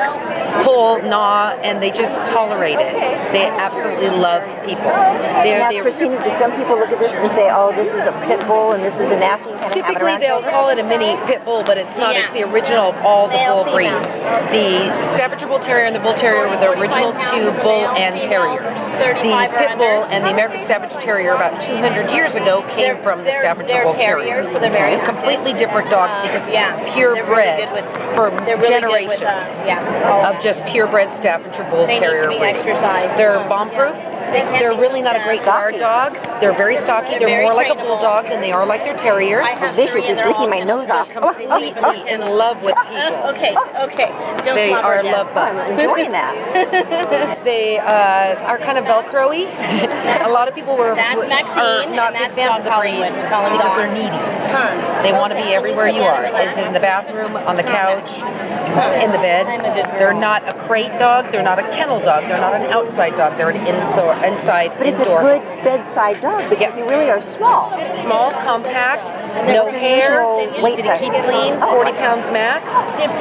pull, gnaw, and they just tolerate it. They absolutely love people. Now, Christina, do some people look at this and say, oh, this is a pit bull and this is a nasty kind of Typically, they'll call it a mini pit bull, but it's not. It's the original of all the bull breeds. The Staffordshire Bull Terrier and the Bull Terrier were the original two bull and terriers. The pit bull and the American Staffordshire Terrier about 200 years ago came from the Staffordshire Bull Terrier. So they're very completely different dogs because it's purebred for generations of just purebred Staffordshire Bull Terrier breed. They're bomb-proof. They're really not a great guard dog. They're very stocky. They're more like a bulldog than they are like their terriers. Vicious is licking my nose off. They're completely in love with people. Okay. They are love bugs. I'm enjoying that. They are kind of Velcro-y. A lot of people are not big fans of the breed because they're needy. They want to be everywhere you are. Is in the bathroom, on the couch, in the bed. They're not a crate dog. They're not a kennel dog. They're not an outside dog. They're an inside But it's indoor. a good bedside dog because they really are small. Small, compact, no hair, easy to keep clean, 40 pounds max,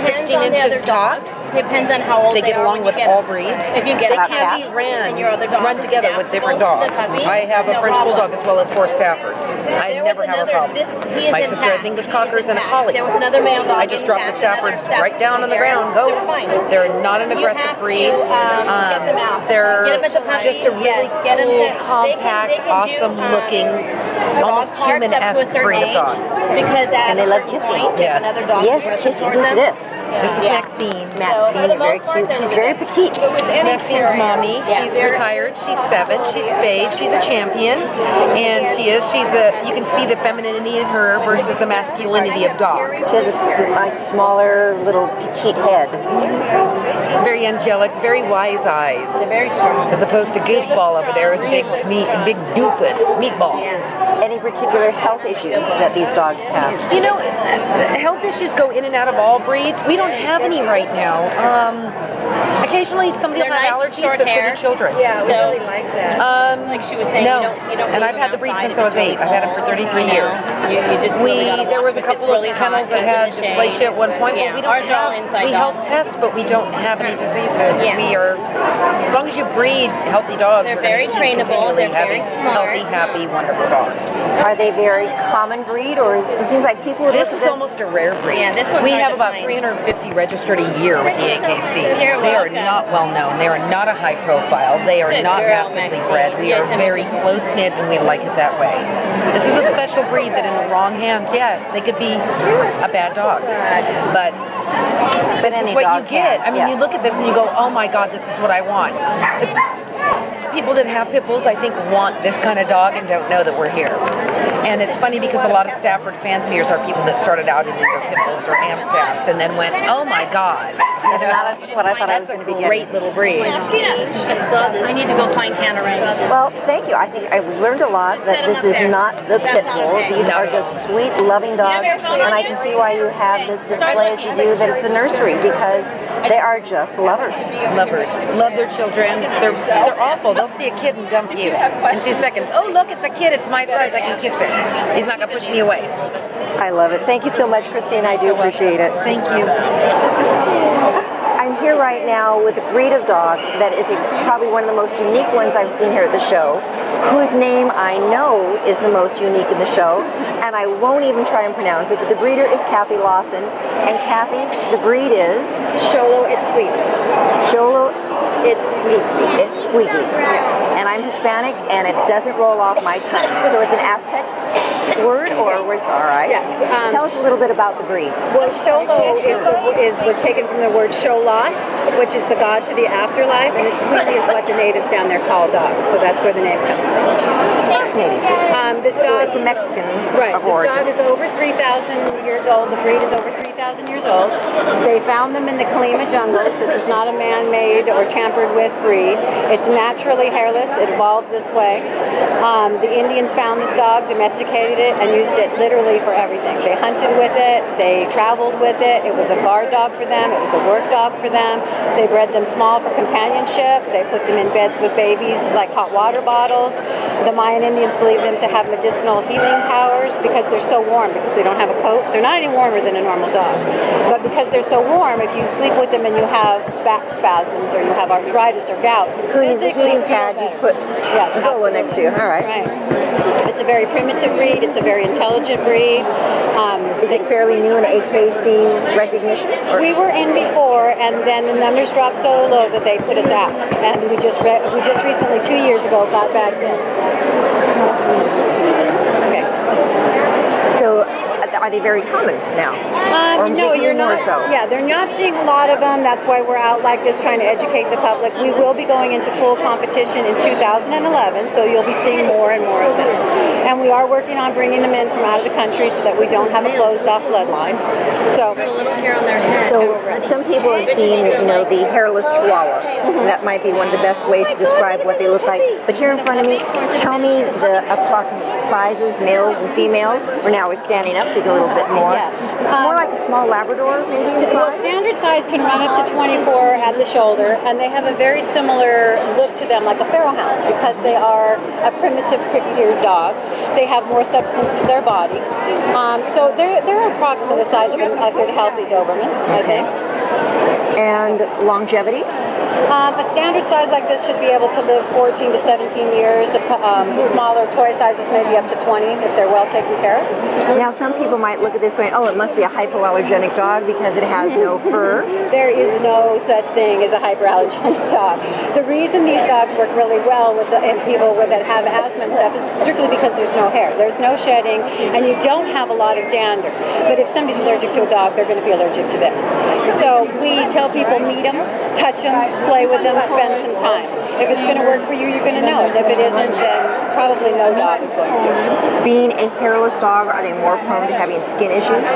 16 inches tops. Depends on how old they get along with all breeds. If you get they can be run together with different dogs. I have a French Bulldog as well as 4 Staffords. I never have a problem. My sister has English Cockers and a Collie. There was another male dog. I just drop the Staffords right down on the ground. Go. They're not an aggressive breed. They're just a really cool, compact, awesome-looking, almost human-esque breed of dog. And they love kissing. Yes. Yes, kissing. Who's this? This is Maxine. Maxine, very cute. She's very petite. Maxine's mommy. She's retired. She's 7. She's spayed. She's a champion. And she's you can see the femininity in her versus the masculinity of dog. She has a nice, smaller, little petite head. Very angelic, very wise eyes. They're very strong. As opposed to goofball over there is a big doofus, meatball. Any particular health issues that these dogs have? You know, health issues go in and out of all breeds. We don't have any right now. Occasionally somebody will have allergies, but so do children. Yeah, we really like that. Like she was saying, you don't and I've had the breed since I was 8. I've had it for 33 years. There was a couple of kennels that had dysplasia at one point, but we don't have, we help test, but we don't have any diseases. We are, as long as you breed healthy dogs, they're very trainable, they're very smart. Healthy, happy, wonderful dogs. Are they very common breed, or it seems like people would This is almost a rare breed. Yeah, we have about 350 registered a year with the AKC. They are not well known. They are not a high profile. They are not massively bred. We are very close knit, and we like it that way. This is a special breed that, in the wrong hands, they could be a bad dog. But this is what you get. I mean, you look at this and you go, "Oh my God, this is what I want." People that have pit bulls, I think, want this kind of dog and don't know that we're here. And it's funny because a lot of Stafford fanciers are people that started out in either pit bulls or Amstaffs and then went, "Oh my God, that's not what I thought I was going to be getting." Great little breed. I need to go find Tannerite. Well, thank you. I think I've learned a lot that this is not the pit bull. These are just sweet, loving dogs, and I can see why you have this display as you do, that it's a nursery, because they are just lovers. Lovers. Love their children. They're awful. They'll see a kid and dump you in 2 seconds. "Oh, look, it's a kid. It's my size. I can kiss it. He's not going to push me away." I love it. Thank you so much, Christine. I do appreciate it. Thank you. I'm here right now with a breed of dog that is probably one of the most unique ones I've seen here at the show, whose name I know is the most unique in the show, and I won't even try and pronounce it, but the breeder is Kathy Lawson. And Kathy, the breed is? Xolo It's Squeaky. Xolo It's Squeaky. It's Squeaky. And I'm Hispanic, and it doesn't roll off my tongue. So it's an Aztec word, or was all right? Yes. Tell us a little bit about the breed. Well, Sholo was taken from the word Sholot, which is the god to the afterlife, and Sweetly is what the natives down there call dogs. So that's where the name comes from. Fascinating. This dog, it's a Mexican right. This origin. dog is over 3,000 years old. The breed is over 3,000 years old. They found them in the Kalima jungles. This is not a man-made or tampered with breed. It's naturally hairless. It evolved this way. The Indians found this dog, domesticated it, and used it literally for everything. They hunted with it. They traveled with it. It was a guard dog for them. It was a work dog for them. They bred them small for companionship. They put them in beds with babies like hot water bottles. The Mayan Indians believe them to have medicinal healing powers because they're so warm, because they don't have a coat. They're not any warmer than a normal dog. But because they're so warm, if you sleep with them and you have back spasms or you have arthritis or gout, who needs a heating pad, you put Zola next to you. All right. Right. It's a very primitive breed. It's a very intelligent breed. Is it fairly new in AKC recognition? We were in before, and then the numbers dropped so low that they put us out. And we just recently, 2 years ago, got back in. Okay. So, are they very common now? No, you're not. So? Yeah, they're not seeing a lot of them. That's why we're out like this trying to educate the public. We will be going into full competition in 2011, so you'll be seeing more and more of them. And we are working on bringing them in from out of the country so that we don't have a closed-off bloodline. So, some people have seen, the hairless Chihuahua. That might be one of the best ways to describe what they look like. But here in front of me, tell me the approximate sizes, males and females. Now we're standing up, so you go a little bit more. More like a small Labrador, maybe? Well, standard size can run up to 24 at the shoulder, and they have a very similar look to them, like a Pharaoh hound, because they are a primitive prick-eared dog. They have more substance to their body. So they're approximately the size of a good, healthy Doberman, I think. And longevity? A standard size like this should be able to live 14 to 17 years. Smaller toy sizes maybe up to 20 if they're well taken care of. Now, some people might look at this going, it must be a hypoallergenic dog because it has no fur. There is no such thing as a hyperallergenic dog. The reason these dogs work really well with people that have asthma and stuff is strictly because there's no hair. There's no shedding, and you don't have a lot of dander. But if somebody's allergic to a dog, they're going to be allergic to this. So we tell people meet them, touch them, play with them, spend some time. If it's going to work for you, you're going to know it. If it isn't, then probably no dog is going to. Being a hairless dog, are they more prone to having skin issues?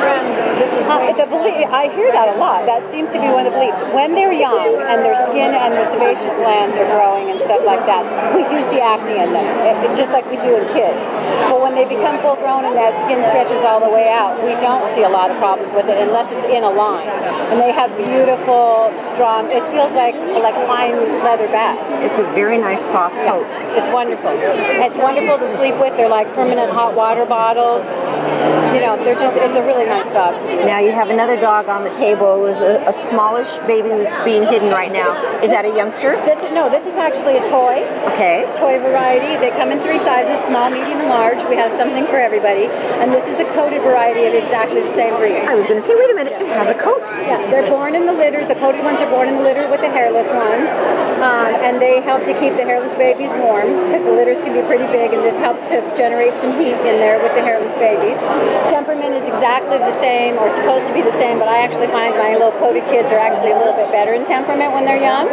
I hear that a lot. That seems to be one of the beliefs. When they're young and their skin and their sebaceous glands are growing and stuff like that, we do see acne in them, just like we do in kids. But when they become full grown and that skin stretches all the way out, we don't see a lot of problems with it unless it's in a line. And they have beautiful, strong, it feels like a fine leather bag. It's a very nice soft coat. It's wonderful. It's wonderful to sleep with. They're like permanent hot water bottles. It's a really nice dog. Now you have another dog on the table. It was a smallish baby who's being hidden right now. Is that a youngster? This is actually a toy. Okay. Toy variety. They come in 3 sizes, small, medium, and large. We have something for everybody. And this is a coated variety of exactly the same breed. I was going to say, wait a minute, it has a coat. Yeah, they're born in the litter. The coated ones are born in the litter with the hairless ones. And they help to keep the hairless babies warm because the litters can be pretty big, and this helps to generate some heat in there with the hairless babies. Temperament is exactly the same, or supposed to be the same, but I actually find my little coated kids are actually a little bit better in temperament when they're young.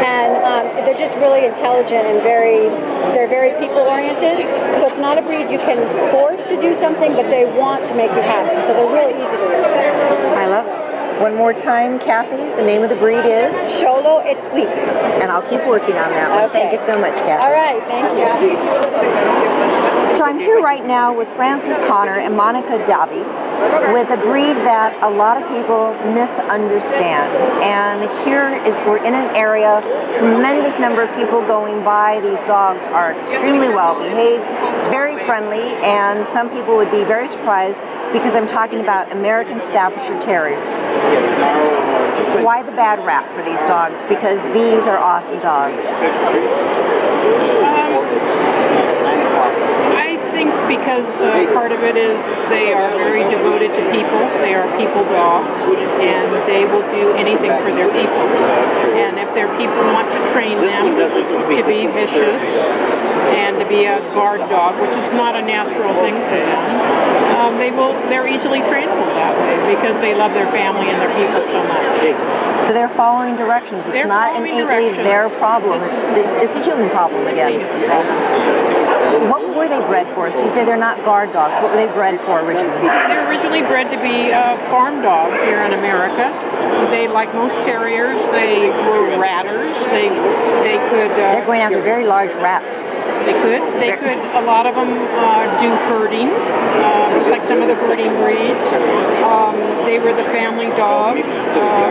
And they're just really intelligent and they're very people-oriented. So it's not a breed you can force to do something, but they want to make you happy. So they're really easy to work with. I love it. One more time, Kathy, the name of the breed is? Sholo, it's sweet. And I'll keep working on that one. Okay. Thank you so much, Kathy. All right, thank you. So I'm here right now with Frances Connor and Monica Davi with a breed that a lot of people misunderstand. And we're in an area, tremendous number of people going by. These dogs are extremely well behaved, very friendly, and some people would be very surprised because I'm talking about American Staffordshire Terriers. Why the bad rap for these dogs? Because these are awesome dogs. I think because part of it is they are very devoted to people. They are people dogs, and they will do anything for their people. And if their people want to train them to be vicious and to be be a guard dog, which is not a natural thing for them, they're easily trainable that way because they love their family and their people so much. So they're following directions. It's not innately their problem. It's a human problem again. What were they bred for? So you say they're not guard dogs. What were they bred for originally? They're originally bred to be a farm dog here in America. They, like most terriers, they were ratters. They could... they're going after very large rats. They could. A lot of them do herding, just like some of the herding breeds. They were the family dog.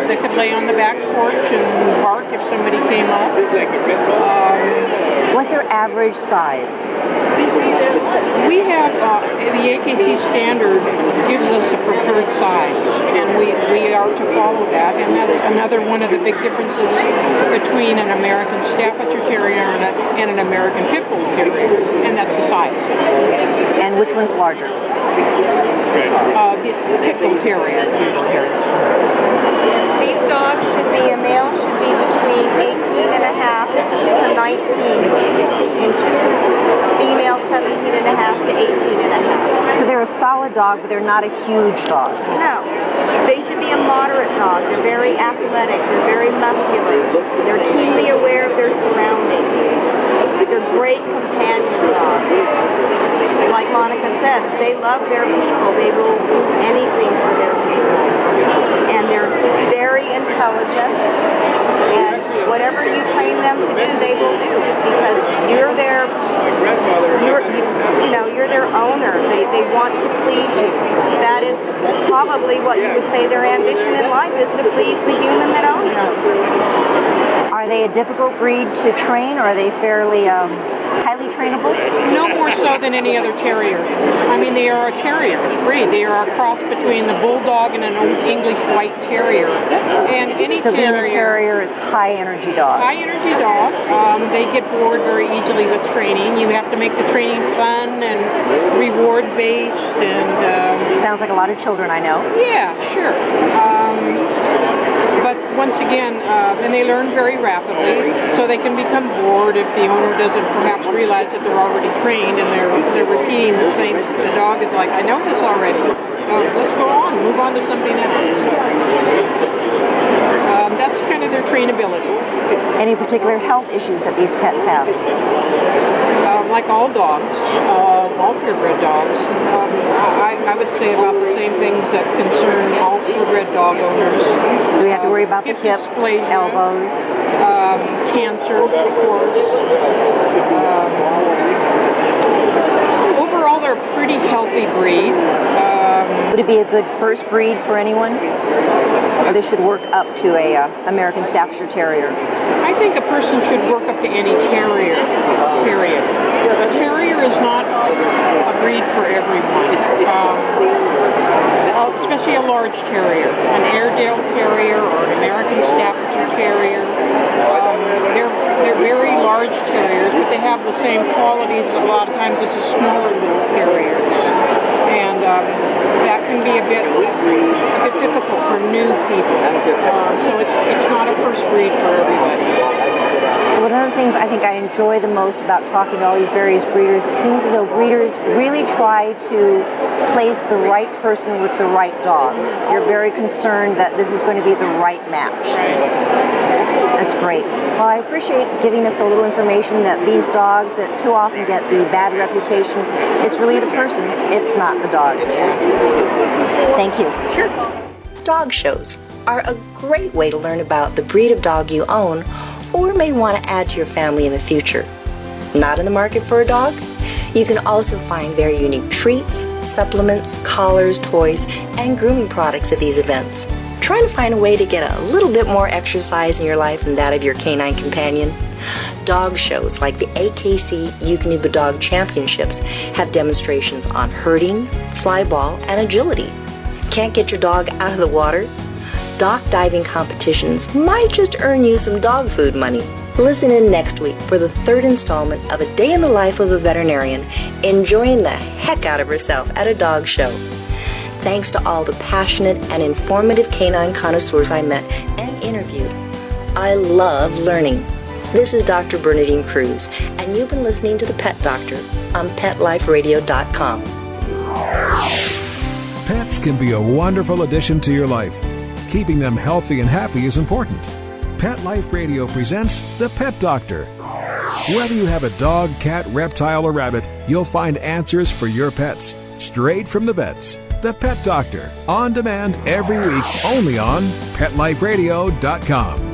They could lay on the back porch and bark if somebody came up. What's their average size? We have, the AKC standard gives us a preferred size, and we are to follow that, and that's another one of the big differences between an American Staffordshire Terrier and an American Pit Bull Terrier, and that's the size. And which one's larger? The Pit Bull Terrier. These dogs should be, a male should be between 18.5 to 19 inches. A female 17.5 to 18.5. So they're a solid dog, but they're not a huge dog. No. They should be a moderate dog. They're very athletic. They're very muscular. They're keenly aware of their surroundings. They're great companion dogs. Like Monica said, they love their people. They will do anything for their people. And they're very intelligent. And whatever you train them to do, they will do. Because you're their owner. They want to please you. That is probably what you would say their ambition in life is, to please the human that owns them. Are they a difficult breed to train, or are they fairly highly trainable? No more so than any other terrier. I mean, they are a terrier breed. They are a cross between the bulldog and an old English white terrier. And any so being a terrier, it's high energy dog. High energy dog. They get bored very easily with training. You have to make the training fun and reward based. And sounds like a lot of children I know. Yeah, sure. But once again, and they learn very rapidly, so they can become bored if the owner doesn't perhaps realize that they're already trained and they're repeating the same. The dog is like, I know this already. Let's go on, move on to something else. That's kind of their trainability. Any particular health issues that these pets have? Like all dogs, all purebred dogs, I would say about the same things that concern all purebred dog owners. So we have to worry about the hips, elbows, cancer, of course. Overall, they're a pretty healthy breed. Would it be a good first breed for anyone? Or they should work up to a American Staffordshire Terrier? I think a person should work up to any terrier, period. A terrier is not a breed for everyone, especially a large terrier. An Airedale Terrier or an American Staffordshire Terrier. They're very large terriers, but they have the same qualities a lot of times as the smaller little terriers. And that can be a bit difficult for new people. So it's not a first breed for everybody. One of the things I think I enjoy the most about talking to all these various breeders, it seems as though breeders really try to place the right person with the right dog. You're very concerned that this is going to be the right match. That's great. Well, I appreciate giving us a little information that these dogs that too often get the bad reputation, it's really the person, it's not the dog. Thank you. Sure. Dog shows are a great way to learn about the breed of dog you own or may want to add to your family in the future. Not in the market for a dog? You can also find very unique treats, supplements, collars, toys, and grooming products at these events. Trying to find a way to get a little bit more exercise in your life than that of your canine companion? Dog shows like the AKC Eukanuba Dog Championships have demonstrations on herding, flyball, and agility. Can't get your dog out of the water? Dock diving competitions might just earn you some dog food money. Listen in next week for the third installment of A Day in the Life of a Veterinarian, enjoying the heck out of herself at a dog show. Thanks to all the passionate and informative canine connoisseurs I met and interviewed. I love learning. This is Dr. Bernadine Cruz, and you've been listening to The Pet Doctor on PetLifeRadio.com. Pets can be a wonderful addition to your life. Keeping them healthy and happy is important. Pet Life Radio presents The Pet Doctor. Whether you have a dog, cat, reptile, or rabbit, you'll find answers for your pets straight from the vets. The Pet Doctor, on demand every week, only on PetLifeRadio.com.